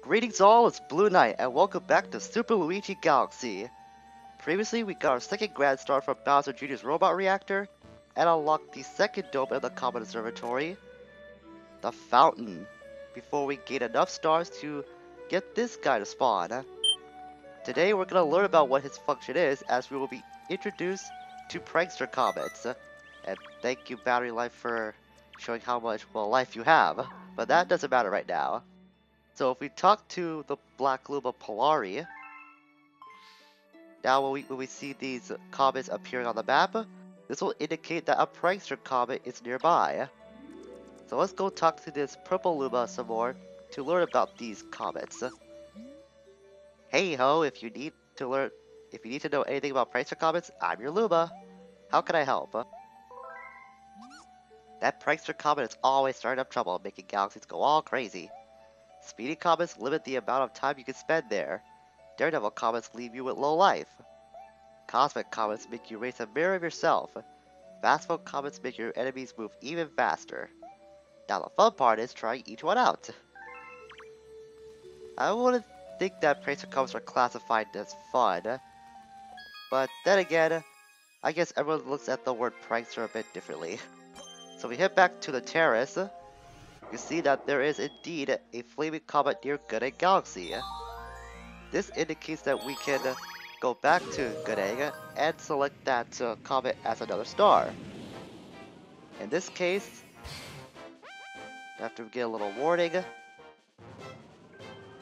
Greetings all, it's Blue Knight, and welcome back to Super Luigi Galaxy. Previously, we got our second Grand Star from Bowser Jr.'s Robot Reactor, and unlocked the second dome in the Comet Observatory, the Fountain, before we gain enough stars to get this guy to spawn. Today, we're going to learn about what his function is, as we will be introduced to Prankster Comets. And thank you, Battery Life, for showing how much, life you have, but that doesn't matter right now. So if we talk to the Black Luma Polari, now when we see these comets appearing on the map, this will indicate that a Prankster comet is nearby. So let's go talk to this Purple Luma some more to learn about these comets. Hey ho, if you need to know anything about Prankster comets, I'm your Luma. How can I help? That Prankster comet is always starting up trouble, making galaxies go all crazy. Speedy comets limit the amount of time you can spend there. Daredevil comets leave you with low life. Cosmic comets make you race a mirror of yourself. Fastful comets make your enemies move even faster. Now the fun part is trying each one out. I wouldn't think that Prankster comets are classified as fun. But then again, I guess everyone looks at the word prankster a bit differently. So we head back to the terrace. You see that there is indeed a flaming comet near Goodegg Galaxy. This indicates that we can go back to Goodegg and select that comet as another star. In this case, after we get a little warning,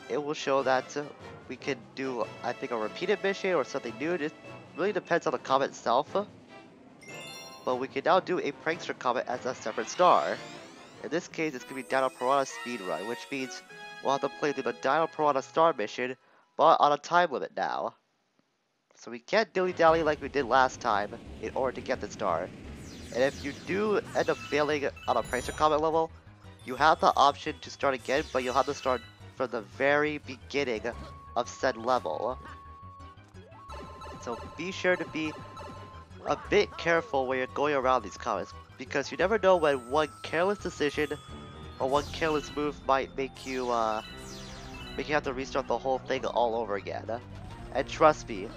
it will show that we can do, I think, a repeated mission or something new. It really depends on the comet itself. But we can now do a Prankster comet as a separate star. In this case, it's going to be Dino Piranha Speedrun, which means we'll have to play through the Dino Piranha Star mission, but on a time limit now. So we can't dilly-dally like we did last time in order to get the star. And if you do end up failing on a Prankster Comet level, you have the option to start again, but you'll have to start from the very beginning of said level. So be sure to be a bit careful when you're going around these comets, because you never know when one careless decision or one careless move might make you have to restart the whole thing all over again. And trust me,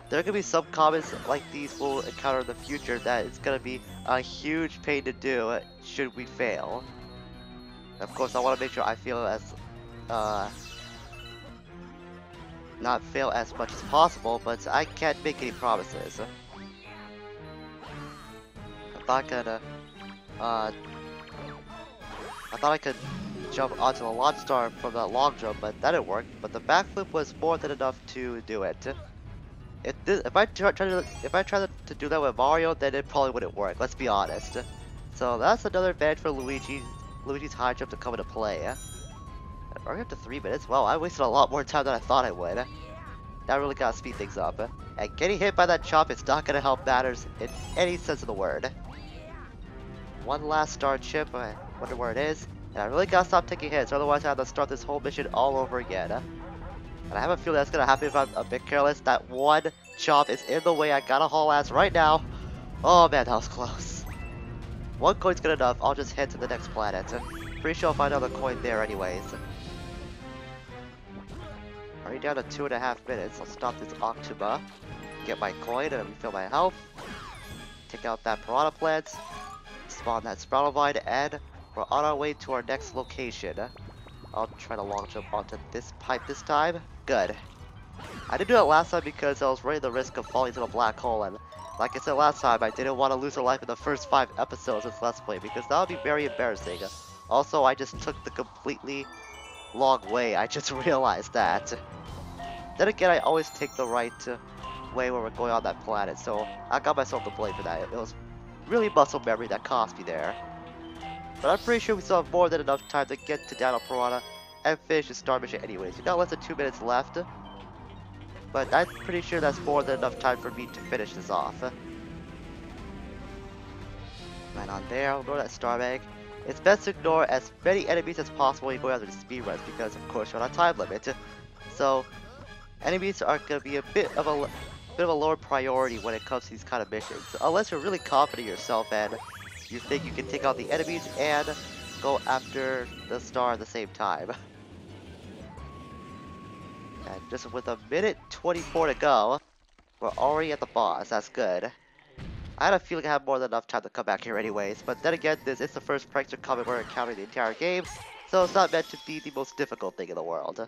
there are gonna be some comets like these we'll encounter in the future that it's gonna be a huge pain to do should we fail. Of course, I want to make sure I feel as not fail as much as possible, but I can't make any promises. I thought I could jump onto the launch star from that long jump, but that didn't work. But the backflip was more than enough to do it. If I tried to do that with Mario, then it probably wouldn't work. Let's be honest. So that's another advantage for Luigi's high jump to come into play. We're up to 3 minutes. Well, I wasted a lot more time than I thought I would. That really gotta speed things up. And getting hit by that chop is not gonna help matters in any sense of the word. One last star chip, I wonder where it is, and I really gotta stop taking hits, otherwise I have to start this whole mission all over again. And I have a feeling that's gonna happen if I'm a bit careless. That one chop is in the way, I gotta haul ass right now. Oh man, that was close. One coin's good enough, I'll just head to the next planet. Pretty sure I'll find another coin there anyways. Already down to 2.5 minutes, I'll stop this Octuba, get my coin and refill my health, take out that Piranha Plant, spawn that Sproutovine, and we're on our way to our next location. I'll try to long jump onto this pipe this time. Good. I didn't do that last time because I was running the risk of falling into a black hole, and like I said last time, I didn't want to lose a life in the first 5 episodes of this Let's Play because that would be very embarrassing. Also, I just took the completely long way, I just realized that. Then again, I always take the right way when we're going on that planet, so I got myself to blame for that. It was really muscle memory that cost me there. But I'm pretty sure we still have more than enough time to get to Dino Piranha and finish the star mission anyways. We got less than 2 minutes left. But I'm pretty sure that's more than enough time for me to finish this off. Right on there, I'll ignore that star bag. It's best to ignore as many enemies as possible when you go after the speed runs because of course you're on a time limit. So enemies are gonna be a bit of a lower priority when it comes to these kind of missions, unless you're really confident in yourself and you think you can take out the enemies and go after the star at the same time. And just with a minute 24 to go, we're already at the boss. That's good. I had a feeling I had more than enough time to come back here anyways, but then again, this is the first Prankster Comet we're encountering the entire game, so it's not meant to be the most difficult thing in the world.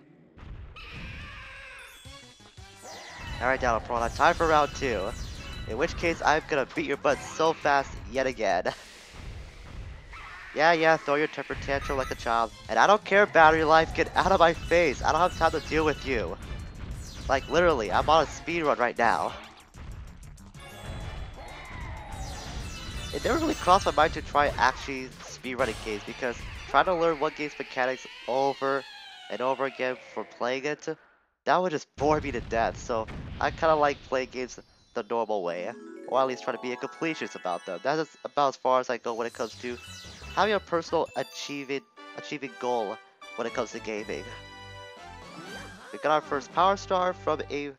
Alright, Down Prawn, time for round 2. In which case, I'm gonna beat your butt so fast yet again. Yeah, throw your temper tantrum like a child. And I don't care, battery life, get out of my face. I don't have time to deal with you. Like, literally, I'm on a speed run right now. It never really crossed my mind to try actually speedrunning games because trying to learn one game's mechanics over and over again for playing it, that would just bore me to death. So I kind of like playing games the normal way, or at least try to be a completionist about them. That is about as far as I go when it comes to having a personal achieving goal when it comes to gaming. We got our first power star from a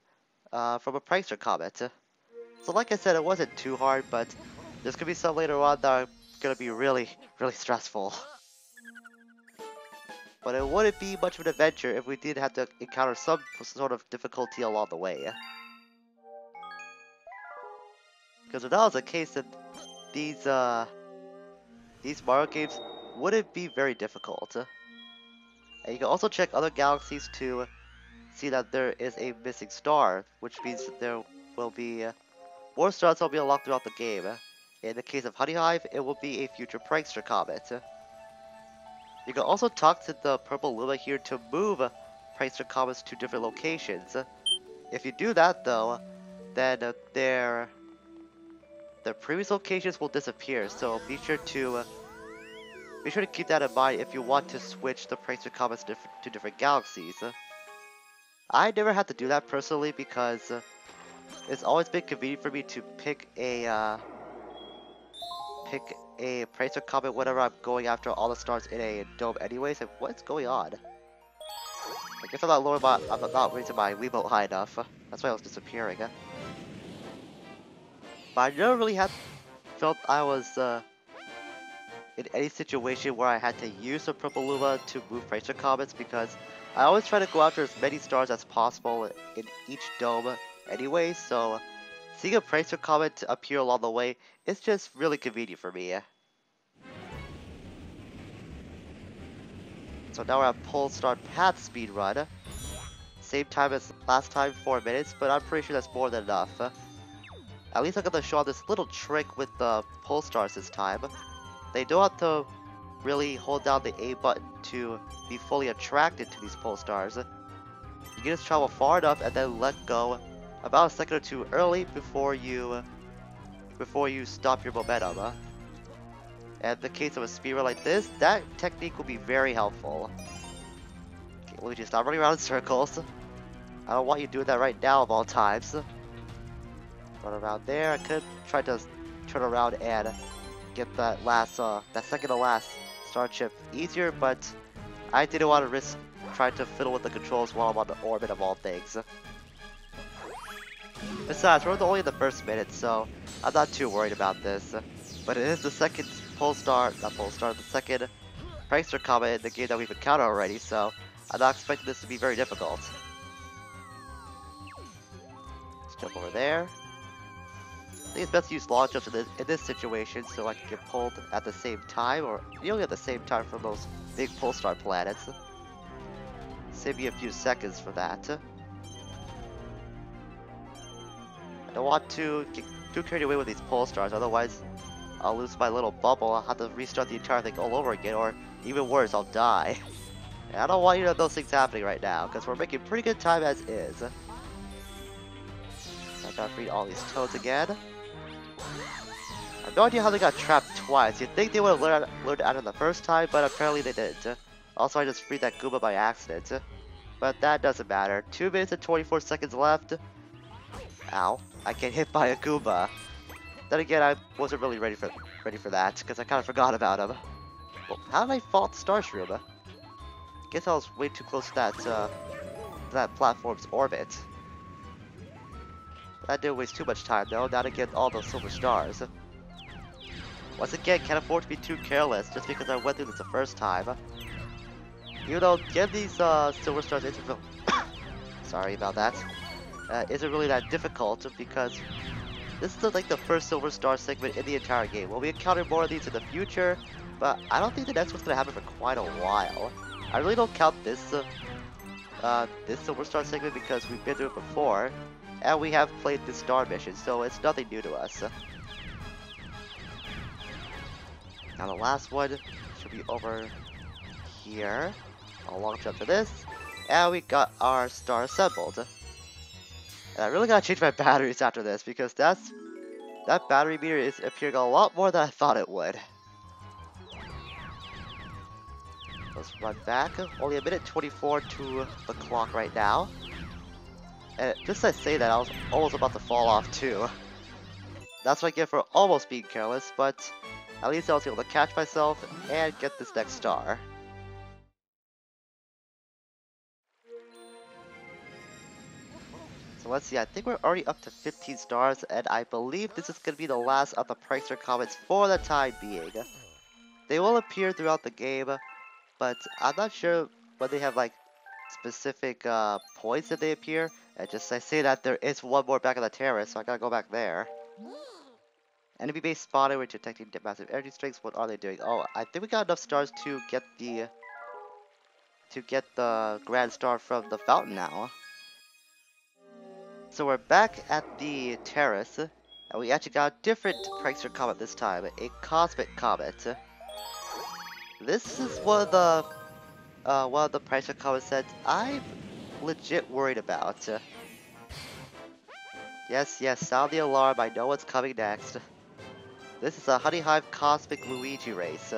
prankster comet. So like I said, it wasn't too hard, but there's gonna be some later on that are gonna be really stressful. But it wouldn't be much of an adventure if we did have to encounter some sort of difficulty along the way. Because if that was the case, then these Mario games wouldn't be very difficult. And you can also check other galaxies to see that there is a missing star, which means that there will be more stars that will be unlocked throughout the game. In the case of Honey Hive, it will be a future Prankster Comet. You can also talk to the purple Luma here to move Prankster Comets to different locations. If you do that though, then their previous locations will disappear, so be sure to keep that in mind if you want to switch the Prankster Comets to different galaxies. I never had to do that personally because it's always been convenient for me to pick a Prankster Comet whenever I'm going after all the stars in a dome anyways. And what's going on? I guess I'm not raising my Wiimote high enough. That's why I was disappearing. But I never really felt I was in any situation where I had to use the purple Luma to move Prankster Comets because I always try to go after as many stars as possible in each dome anyway, so seeing a Prankster Comet appear along the way is just really convenient for me. So now we're at Polestar Path speedrun. Same time as last time, 4 minutes, but I'm pretty sure that's more than enough. At least I got to show off this little trick with the Polestars this time. They don't have to really hold down the A button to be fully attracted to these Polestars. You can just travel far enough and then let go about a second or two early before you stop your momentum. And in the case of a speedrun like this, that technique will be very helpful. Okay, Luigi, stop running around in circles. I don't want you doing that right now of all times. Run around there. I could try to turn around and get that second to last star chip easier, but I didn't want to risk trying to fiddle with the controls while I'm on the orbit of all things. Besides, we're only in the first minute, so I'm not too worried about this. But it is the second the second Prankster Comet in the game that we've encountered already, so I'm not expecting this to be very difficult. Let's jump over there. I think it's best to use long jumps in this situation so I can get pulled at the same time, or nearly at the same time from those big Polestar planets. Save me a few seconds for that. I don't want to get too carried away with these Polestars, otherwise I'll lose my little bubble, I'll have to restart the entire thing all over again, or even worse, I'll die. And I don't want either of those things happening right now, because we're making pretty good time as is. I gotta read all these toads again. I have no idea how they got trapped twice. You'd think they would have learned out of the first time, but apparently they didn't. Also, I just freed that Goomba by accident. But that doesn't matter. 2 minutes and 24 seconds left. Ow. I get hit by a Goomba. Then again, I wasn't really ready for that, because I kind of forgot about him. Well, how did I fall off the Starshroom? Guess I was way too close to that platform's orbit. That didn't waste too much time though, now to get all those silver stars. Once again, can't afford to be too careless just because I went through this the first time. You know, getting these silver stars sorry about that, isn't really that difficult because this is like the first Silver Star segment in the entire game. We'll be encountering more of these in the future, but I don't think the next one's gonna happen for quite a while. I really don't count this this Silver Star segment because we've been through it before, and we have played this star mission, so it's nothing new to us. Now the last one should be over here. I'll long jump to this, and we got our star assembled. And I really gotta change my batteries after this because that battery meter is appearing a lot more than I thought it would. Let's run back. Only a minute 24 to the clock right now. And just as I say that, I was almost about to fall off too. That's what I get for almost being careless, but at least I was able to catch myself and get this next star. So let's see, I think we're already up to 15 stars, and I believe this is going to be the last of the Prankster Comets for the time being. They will appear throughout the game, but I'm not sure when they have like specific points that they appear. And just I say that there is one more back on the terrace, so I gotta go back there. Enemy base spotted, we're detecting massive energy strings. What are they doing? Oh, I think we got enough stars to get the grand star from the fountain now. So we're back at the terrace, and we actually got a different Prankster Comet this time, a Cosmic Comet. This is one of the Prankster Comets that I'm legit worried about. Yes, sound the alarm, I know what's coming next. This is a Honey Hive Cosmic Luigi race.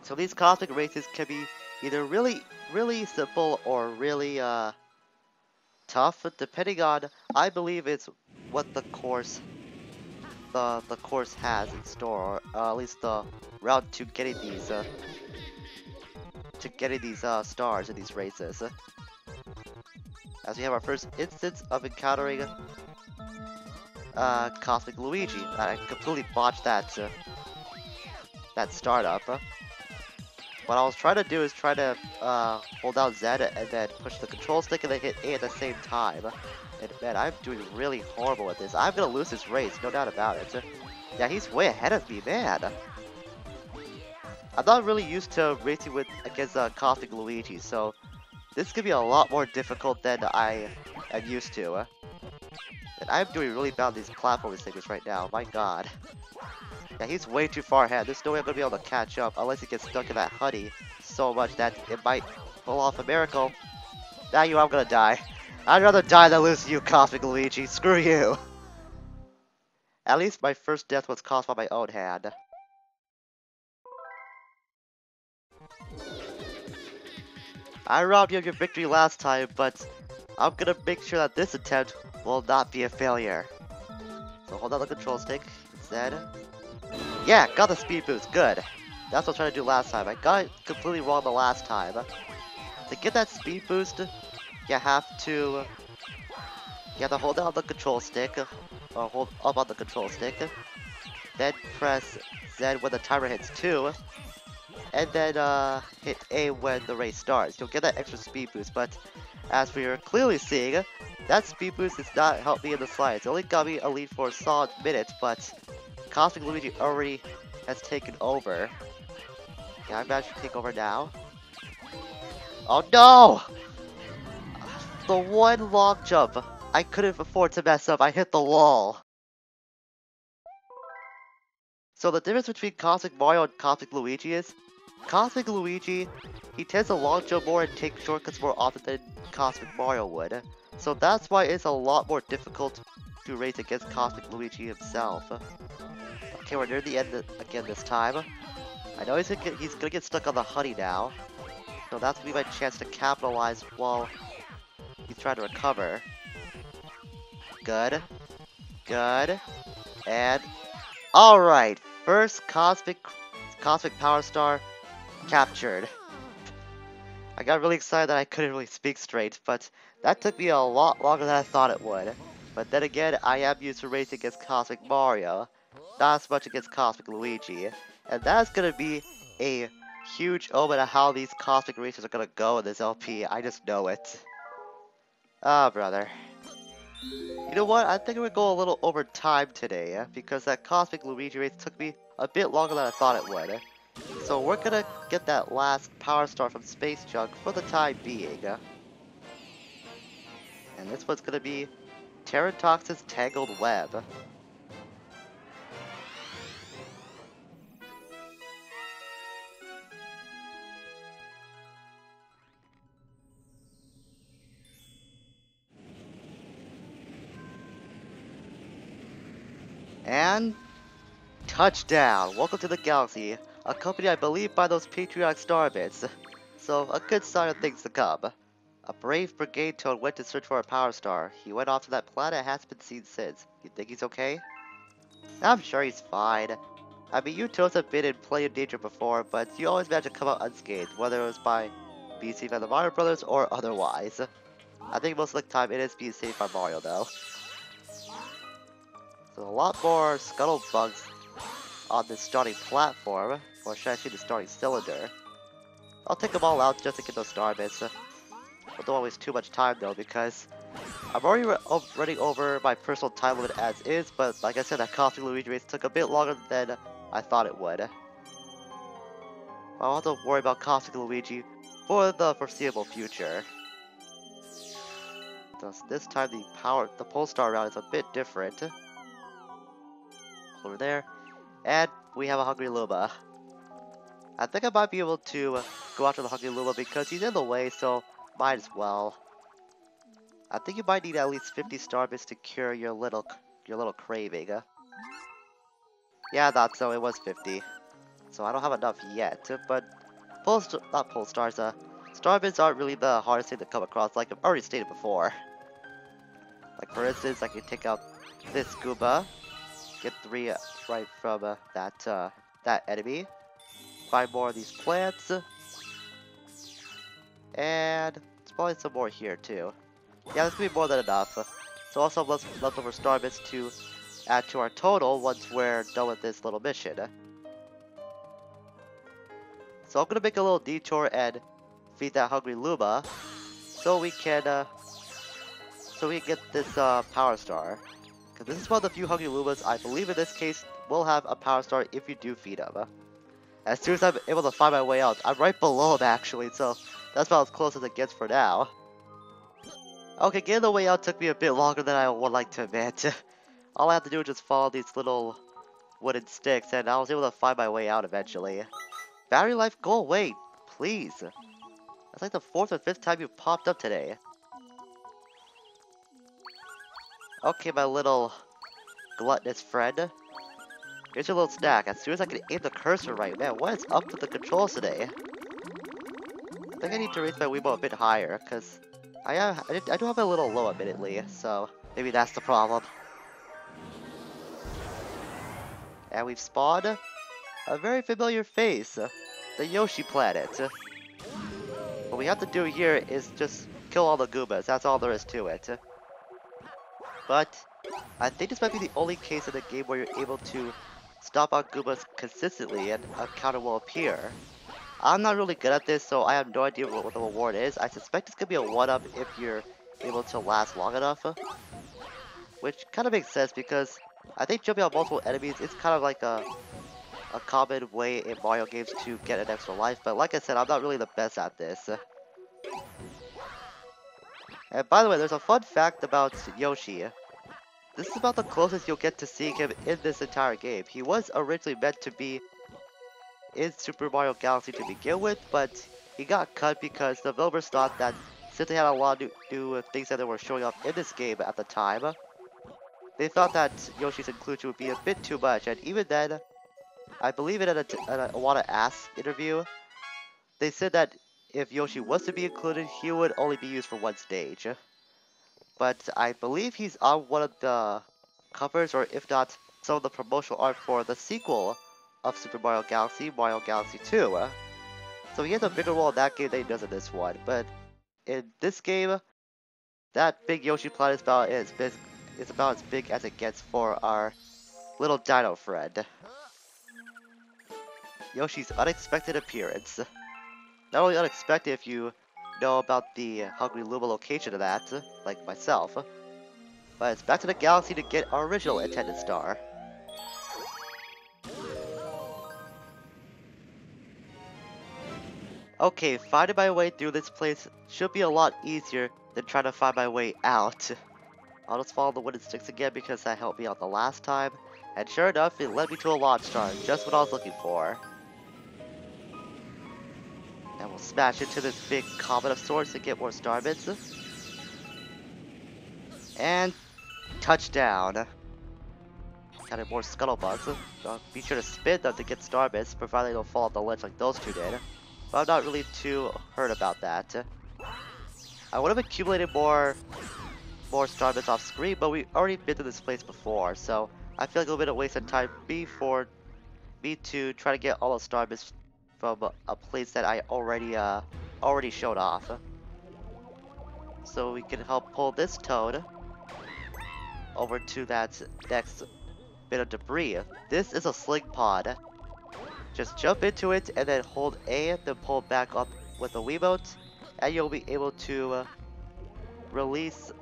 So these cosmic races can be either really simple or really tough, depending on, I believe it's what the course has in store, or at least the route to getting these stars in these races. As we have our first instance of encountering Cosmic Luigi. I completely botched that startup. What I was trying to do is try to hold down Z and then push the control stick and then hit A at the same time. And man, I'm doing really horrible at this. I'm gonna lose this race, no doubt about it. Yeah, he's way ahead of me, man. I'm not really used to racing against Cosmic Luigi, so this could be a lot more difficult than I am used to. And I'm doing really bad on these platforming segments right now, my god. Yeah, he's way too far ahead. There's no way I'm gonna be able to catch up unless he gets stuck in that honey so much that it might pull off a miracle. Now I'm gonna die. I'd rather die than lose to you, Cosmic Luigi. Screw you. At least my first death was caused by my own hand. I robbed you of your victory last time, but I'm gonna make sure that this attempt will not be a failure. So hold on the control stick instead. Yeah, got the speed boost, good. That's what I was trying to do last time. I got it completely wrong the last time. To get that speed boost, you have to hold down the control stick, or hold up on the control stick, then press Z when the timer hits 2, and then hit A when the race starts. You'll get that extra speed boost, but as we are clearly seeing, that speed boost does not help me in the slightest. It only got me a lead for a solid minute, but Cosmic Luigi already has taken over. Yeah, I managed to take over now. Oh no! The one long jump I couldn't afford to mess up, I hit the wall. So the difference between Cosmic Mario and Cosmic Luigi is, Cosmic Luigi, he tends to long jump more and take shortcuts more often than Cosmic Mario would. So that's why it's a lot more difficult to race against Cosmic Luigi himself. Okay, we're near the end again this time. I know he's gonna get stuck on the honey now. So that's gonna be my chance to capitalize while he's trying to recover. Good. Good. And alright, first Cosmic Power Star captured. I got really excited that I couldn't really speak straight, but that took me a lot longer than I thought it would. But then again, I am used to racing against Cosmic Mario, not as much against Cosmic Luigi, and that's gonna be a huge omen of how these cosmic races are gonna go in this LP. I just know it. Ah, brother. You know what? I think we're going a little over time today, because that cosmic Luigi race took me a bit longer than I thought it would. So we're gonna get that last power star from Space Junk for the time being. And this one's gonna be Terratox's Tangled Web. And touchdown! Welcome to the galaxy, accompanied I believe by those patriotic starbits. So a good sign of things to come. A brave brigade toad went to search for a power star. He went off to that planet and hasn't been seen since. You think he's okay? I'm sure he's fine. I mean, you toads have been in plenty of danger before, but you always manage to come out unscathed, whether it was by being saved by the Mario Brothers or otherwise. I think most of the time it is being saved by Mario, though. So a lot more scuttle bugs on this starting platform, or should I say the starting cylinder. I'll take them all out just to get those star bits. But don't waste too much time though, because I'm already running over my personal time limit as is, but like I said, that Cosmic Luigi race took a bit longer than I thought it would. I'll have to worry about Cosmic Luigi for the foreseeable future. Thus, this time the pole star round is a bit different. Over there, and we have a Hungry Luma. I think I might be able to go after the Hungry Luma because he's in the way, so might as well. I think you might need at least 50 star bits to cure your little craving. Yeah, I thought so. It was 50. So I don't have enough yet. But not pole stars. Star bits aren't really the hardest thing to come across, like I've already stated before. Like for instance, I can take out this scuba, get 3 right from that enemy. Find more of these plants, and there's probably some more here too. Yeah, this could be more than enough. So also have leftover star bits to add to our total once we're done with this little mission. So I'm gonna make a little detour and feed that Hungry Luma, so we can get this power star. Cause this is one of the few Hungry Lumas I believe in this case will have a power star if you do feed him. As soon as I'm able to find my way out, I'm right below him actually, so that's about as close as it gets for now. Okay, getting the way out took me a bit longer than I would like to admit. All I have to do is just follow these little wooden sticks, and I was able to find my way out eventually. Battery life, go away, please. That's like the 4th or 5th time you popped up today. Okay, my little gluttonous friend. Here's your little snack. As soon as I can aim the cursor right, man, what is up with the controls today? I think I need to raise my Wiimote a bit higher, because I do have a little low admittedly, so maybe that's the problem. And we've spawned a very familiar face, the Yoshi planet. What we have to do here is just kill all the Goombas, that's all there is to it. But I think this might be the only case in the game where you're able to stop out Goombas consistently and a counter will appear. I'm not really good at this, so I have no idea what the reward is. I suspect it's gonna be a 1-up if you're able to last long enough. Which kind of makes sense because I think jumping on multiple enemies is kind of like a common way in Mario games to get an extra life. But like I said, I'm not really the best at this. And by the way, there's a fun fact about Yoshi. This is about the closest you'll get to seeing him in this entire game. He was originally meant to be in Super Mario Galaxy to begin with, but he got cut because the developers thought that since they had a lot of new things that they were showing off in this game at the time, they thought that Yoshi's inclusion would be a bit too much, and even then, I believe in an Iwata Ask interview, they said that if Yoshi was to be included, he would only be used for one stage. But I believe he's on one of the covers, or if not, some of the promotional art for the sequel of Super Mario Galaxy 2. So he has a bigger role in that game than he does in this one. But in this game, that big Yoshi planet is about as big as it gets for our little dino friend. Yoshi's unexpected appearance. Not only unexpected if you know about the Hungry Luma location of that, like myself, but it's back to the galaxy to get our original intended star. Okay, finding my way through this place should be a lot easier than trying to find my way out. I'll just follow the wooden sticks again because that helped me out the last time, and sure enough, it led me to a launch star, just what I was looking for. And we'll smash into this big comet of sorts to get more star bits. And touchdown. Got more scuttlebugs. Be sure to spin them to get star bits, provided they don't fall off the ledge like those two did. But I'm not really too hurt about that. I would have accumulated more star bits off screen, but we already been to this place before, so I feel like a little bit of waste of time for me to try to get all the star bits from a place that I already showed off. So we can help pull this toad over to that next bit of debris. This is a sling pod. Just jump into it and then hold A, then pull back up with a Wiimote, and you'll be able to release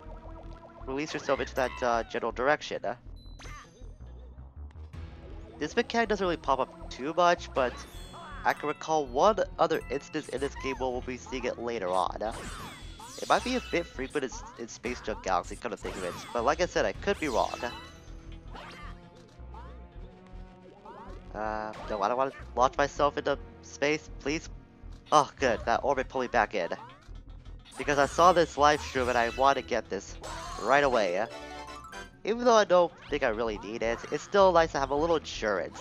yourself into that general direction. This mechanic doesn't really pop up too much, but I can recall one other instance in this game where we'll be seeing it later on. It might be a bit frequent in Space Junk Galaxy, come to think of it, but like I said, I could be wrong. No, I don't want to launch myself into space, please. Oh, good, that orbit pulled me back in. Because I saw this live stream and I want to get this right away. Even though I don't think I really need it, it's still nice to have a little insurance.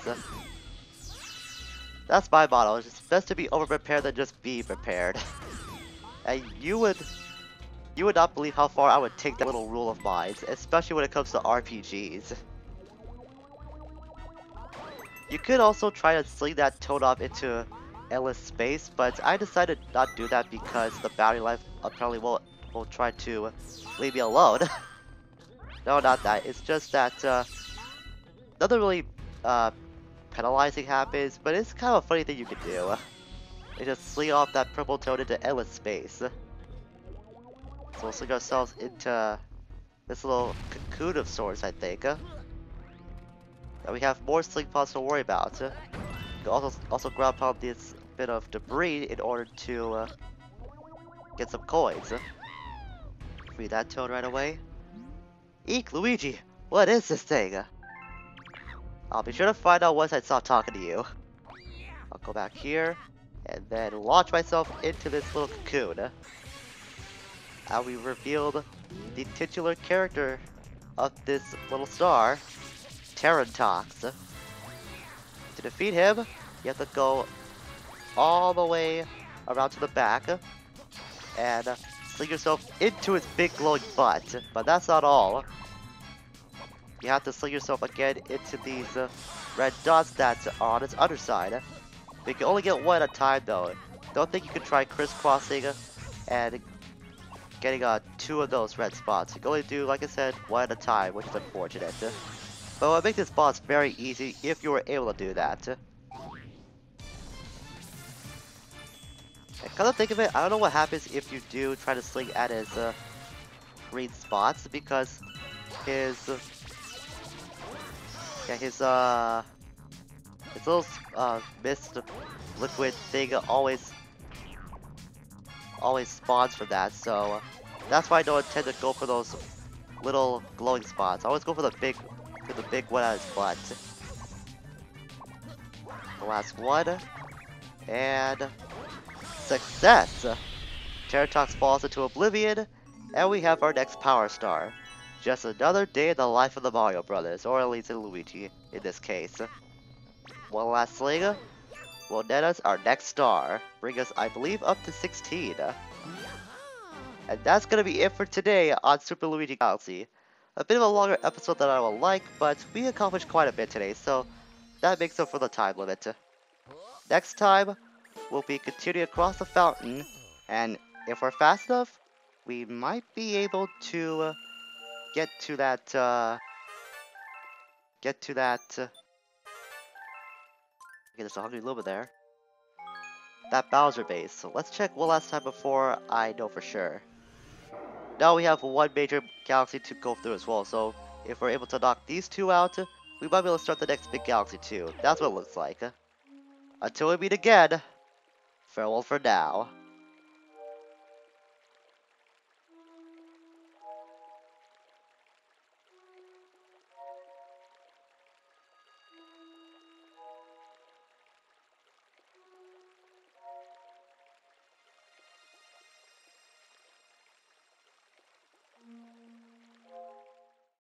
That's my motto, it's best to be over-prepared than just be prepared. And you would not believe how far I would take that little rule of mine, especially when it comes to RPGs. You could also try to sling that toad off into endless space, but I decided not to do that because the battery life apparently will try to leave me alone. No, not that. It's just that nothing really penalizing happens, but it's kind of a funny thing you can do. You just sling off that purple toad into endless space. So we'll sling ourselves into this little cocoon of sorts, I think. And we have more sling pods to worry about. You can also grab upon this bit of debris in order to get some coins. Free that toad right away. Eek, Luigi! What is this thing? I'll be sure to find out once I stop talking to you. I'll go back here, and then launch myself into this little cocoon. And we revealed the titular character of this little star, Terrantox. To defeat him, you have to go all the way around to the back, and sling yourself into his big glowing butt. But that's not all. You have to sling yourself again into these red dots that are on its underside. But you can only get one at a time though. Don't think you can try crisscrossing and getting two of those red spots. You can only do, like I said, one at a time, which is unfortunate. But it will make this boss very easy if you were able to do that. And come to think of it, I don't know what happens if you do try to sling at his green spots, because his little mist liquid thing always spawns from that, so that's why I don't tend to go for those little glowing spots. I always go for the big one at his butt. The last one, and success! Terratox falls into oblivion, and we have our next power star. Just another day in the life of the Mario Brothers, or at least in Luigi, in this case. One last sling will net us our next star, bring us, I believe, up to 16. And that's gonna be it for today on Super Luigi Galaxy. A bit of a longer episode than I would like, but we accomplished quite a bit today, so that makes up for the time limit. Next time, we'll be continuing across the fountain, and if we're fast enough, we might be able to get to that Okay, there's a hungry little bit there. That Bowser base. So let's check one last time before I know for sure. Now we have one major galaxy to go through as well, so if we're able to knock these two out, we might be able to start the next big galaxy too. That's what it looks like. Until we meet again, farewell for now.